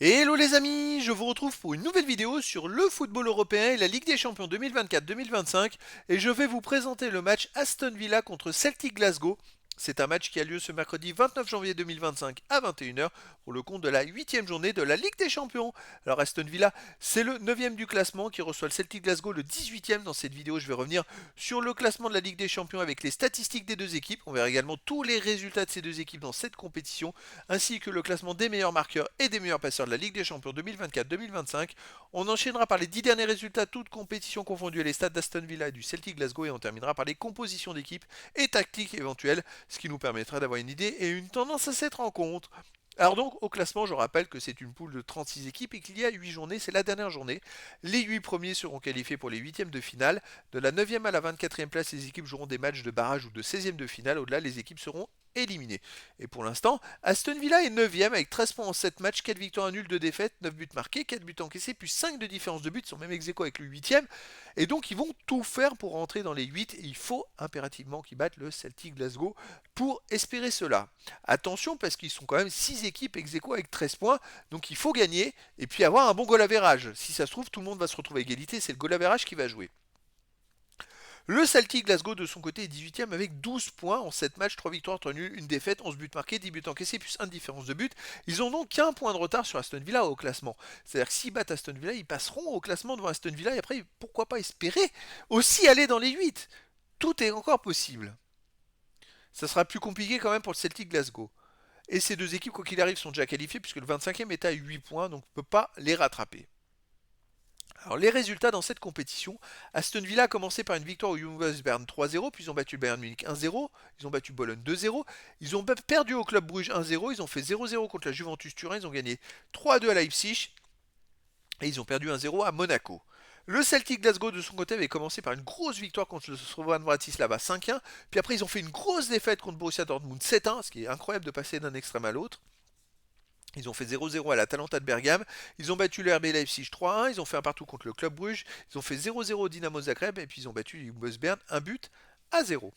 Hello les amis, je vous retrouve pour une nouvelle vidéo sur le football européen et la Ligue des Champions 2024-2025 et je vais vous présenter le match Aston Villa contre Celtic Glasgow. C'est un match qui a lieu ce mercredi 29 janvier 2025 à 21h pour le compte de la 8e journée de la Ligue des Champions. Alors Aston Villa, c'est le 9e du classement qui reçoit le Celtic Glasgow le 18e. Dans cette vidéo, je vais revenir sur le classement de la Ligue des Champions avec les statistiques des deux équipes. On verra également tous les résultats de ces deux équipes dans cette compétition ainsi que le classement des meilleurs marqueurs et des meilleurs passeurs de la Ligue des Champions 2024-2025. On enchaînera par les 10 derniers résultats, toutes compétitions confondues, les stades d'Aston Villa et du Celtic Glasgow, et on terminera par les compositions d'équipes et tactiques éventuelles, ce qui nous permettra d'avoir une idée et une tendance à cette rencontre. Alors donc, au classement, je rappelle que c'est une poule de 36 équipes et qu'il y a 8 journées, c'est la dernière journée. Les 8 premiers seront qualifiés pour les 8e de finale. De la 9e à la 24e place, les équipes joueront des matchs de barrage ou de 16e de finale. Au-delà, les équipes seront éliminées. Et pour l'instant, Aston Villa est 9e avec 13 points en 7 matchs, 4 victoires, 1 nul, 2 défaites, 9 buts marqués, 4 buts encaissés, plus 5 de différence de but, ils sont même ex-aequo avec le 8e. Et donc ils vont tout faire pour rentrer dans les 8 et il faut impérativement qu'ils battent le Celtic Glasgow pour espérer cela. Attention parce qu'ils sont quand même 6 équipes ex-aequo avec 13 points, donc il faut gagner et puis avoir un bon goal average. Si ça se trouve, tout le monde va se retrouver à égalité, c'est le goal average qui va jouer. Le Celtic Glasgow de son côté est 18e avec 12 points en 7 matchs, 3 victoires, 3 nuls, 1 défaite, 11 buts marqués, 10 buts encaissés, plus 1 différence de but. Ils ont donc qu'un point de retard sur Aston Villa au classement. C'est-à-dire que s'ils battent Aston Villa, ils passeront au classement devant Aston Villa et après, pourquoi pas espérer aussi aller dans les 8. Tout est encore possible. Ça sera plus compliqué quand même pour le Celtic Glasgow. Et ces deux équipes, quoi qu'il arrive, sont déjà qualifiées puisque le 25e est à 8 points, donc on ne peut pas les rattraper. Alors les résultats dans cette compétition, Aston Villa a commencé par une victoire au Young Boys Bern 3-0, puis ils ont battu le Bayern Munich 1-0, ils ont battu Bologne 2-0, ils ont perdu au Club Bruges 1-0, ils ont fait 0-0 contre la Juventus Turin, ils ont gagné 3-2 à Leipzig et ils ont perdu 1-0 à Monaco. Le Celtic Glasgow de son côté avait commencé par une grosse victoire contre le Slovan Bratislava 5-1, puis après ils ont fait une grosse défaite contre Borussia Dortmund 7-1, ce qui est incroyable de passer d'un extrême à l'autre. Ils ont fait 0-0 à l'Atalanta de Bergame. Ils ont battu le RB Leipzig 3-1. Ils ont fait un partout contre le Club Bruges. Ils ont fait 0-0 au Dynamo Zagreb. Et puis ils ont battu les Young Bern 1-0.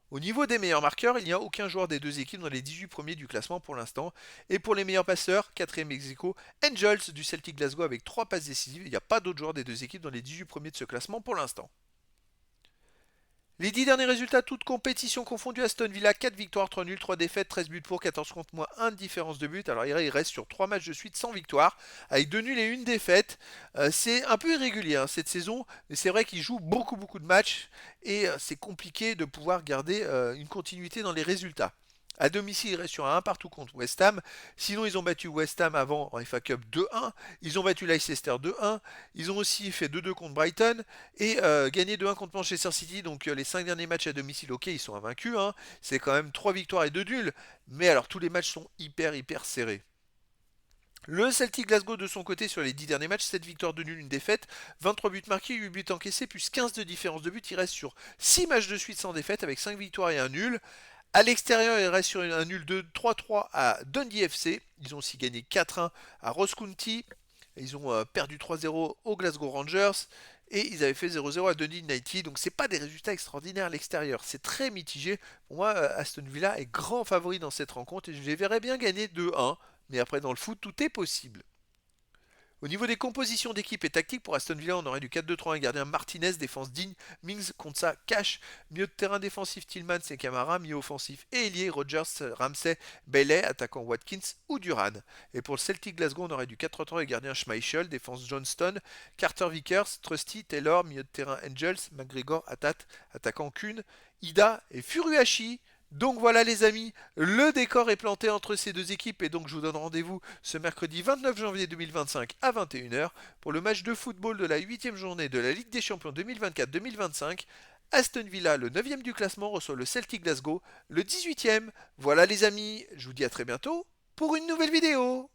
Au niveau des meilleurs marqueurs, il n'y a aucun joueur des deux équipes dans les 18 premiers du classement pour l'instant. Et pour les meilleurs passeurs, 4ème Mexico, Angels du Celtic Glasgow avec 3 passes décisives. Il n'y a pas d'autres joueurs des deux équipes dans les 18 premiers de ce classement pour l'instant. Les 10 derniers résultats, toutes compétitions confondues, Aston Villa, 4 victoires, 3 nuls, 3 défaites, 13 buts pour, 14 contre moins, 1 de différence de but. Alors il reste sur 3 matchs de suite sans victoire, avec 2 nuls et 1 défaite. C'est un peu irrégulier hein, cette saison, mais c'est vrai qu'ils jouent beaucoup de matchs et c'est compliqué de pouvoir garder une continuité dans les résultats. À domicile, ils restent sur un 1 partout contre West Ham. Sinon, ils ont battu West Ham avant en FA Cup 2-1. Ils ont battu Leicester 2-1. Ils ont aussi fait 2-2 contre Brighton et gagné 2-1 contre Manchester City. Donc les 5 derniers matchs à domicile, ok, ils sont invaincus. Hein. C'est quand même 3 victoires et 2 nuls. Mais alors, tous les matchs sont hyper serrés. Le Celtic Glasgow de son côté sur les 10 derniers matchs, 7 victoires, 2 nuls, 1 défaite, 23 buts marqués, 8 buts encaissés, plus 15 de différence de but. Il reste sur 6 matchs de suite sans défaite avec 5 victoires et 1 nul. À l'extérieur, il reste sur un nul de 3-3 à Dundee FC. Ils ont aussi gagné 4-1 à Ross County. Ils ont perdu 3-0 aux Glasgow Rangers. Et ils avaient fait 0-0 à Dundee United. Donc c'est pas des résultats extraordinaires à l'extérieur. C'est très mitigé. Pour moi, Aston Villa est grand favori dans cette rencontre. Et je les verrais bien gagner 2-1. Mais après, dans le foot, tout est possible. Au niveau des compositions d'équipe et tactique, pour Aston Villa, on aurait du 4-2-3, un gardien Martinez, défense Digne, Mings, Konsa, Cash, milieu de terrain défensif Tillman et Camara, milieu offensif et ailier Rogers, Ramsey, Bailey, attaquant Watkins ou Duran. Et pour le Celtic Glasgow, on aurait du 4-3 et gardien Schmeichel, défense Johnston, Carter Vickers, Trusty, Taylor, milieu de terrain Angels, McGregor, attaquant Kuhn, Ida et Furuhashi. Donc voilà les amis, le décor est planté entre ces deux équipes et donc je vous donne rendez-vous ce mercredi 29 janvier 2025 à 21h pour le match de football de la 8e journée de la Ligue des Champions 2024-2025. Aston Villa, le 9e du classement, reçoit le Celtic Glasgow, le 18e. Voilà les amis, je vous dis à très bientôt pour une nouvelle vidéo.